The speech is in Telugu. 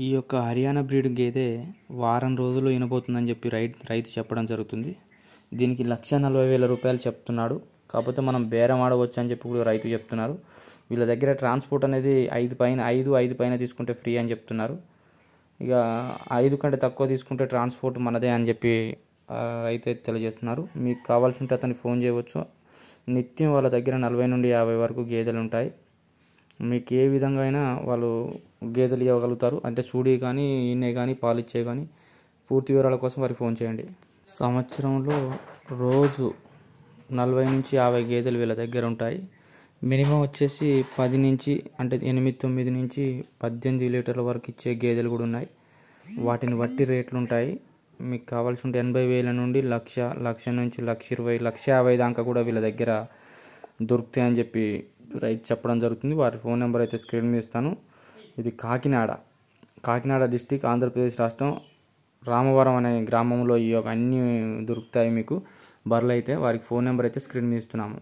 ఈ యొక్క హర్యానా బ్రీడ్ గేదె వారం రోజులు ఇనబోతుందని చెప్పి రైతు చెప్పడం జరుగుతుంది. దీనికి 1,40,000 రూపాయలు చెప్తున్నాడు. కాకపోతే మనం బేరం ఆడవచ్చు అని చెప్పి కూడా రైతు చెప్తున్నారు. వీళ్ళ దగ్గర ట్రాన్స్పోర్ట్ అనేది 5 పైన తీసుకుంటే ఫ్రీ అని చెప్తున్నారు. ఇక 5 కంటే తక్కువ తీసుకుంటే ట్రాన్స్పోర్ట్ మనదే అని చెప్పి రైతు అయితే తెలియజేస్తున్నారు. మీకు కావాల్సి ఉంటే అతనికి ఫోన్ చేయవచ్చు. నిత్యం వాళ్ళ దగ్గర 40 నుండి 50 వరకు గేదెలు ఉంటాయి. మీకు ఏ విధంగా అయినా వాళ్ళు గేదెలు ఇవ్వగలుగుతారు. అంటే సూడి కానీ ఈనే కానీ పాలిచ్చే కానీ. పూర్తి వివరాల కోసం వారికి ఫోన్ చేయండి. సంవత్సరంలో రోజు 40 నుంచి 50 గేదెలు వీళ్ళ దగ్గర ఉంటాయి. మినిమం వచ్చేసి 10 నుంచి అంటే 8-9 నుంచి 18 లీటర్ల వరకు ఇచ్చే గేదెలు కూడా ఉన్నాయి. వాటిని బట్టి రేట్లు ఉంటాయి. మీకు కావాల్సి ఉంటే 80,000 నుండి 1,00,000 నుంచి 1,20,000 1,50,000 దాకా కూడా వీళ్ళ దగ్గర దొరుకుతాయని చెప్పి రైతు చెప్పడం జరుగుతుంది. వారి ఫోన్ నెంబర్ అయితే స్క్రీన్ మీద ఇస్తాను. ఇది కాకినాడ డిస్టిక్, ఆంధ్రప్రదేశ్ రాష్ట్రం, రామవరం అనే గ్రామంలో ఈ యొక్క అన్నీ దొరుకుతాయి మీకు బర్రెలు అయితే. వారికి ఫోన్ నెంబర్ అయితే స్క్రీన్ మీద ఇస్తున్నాము.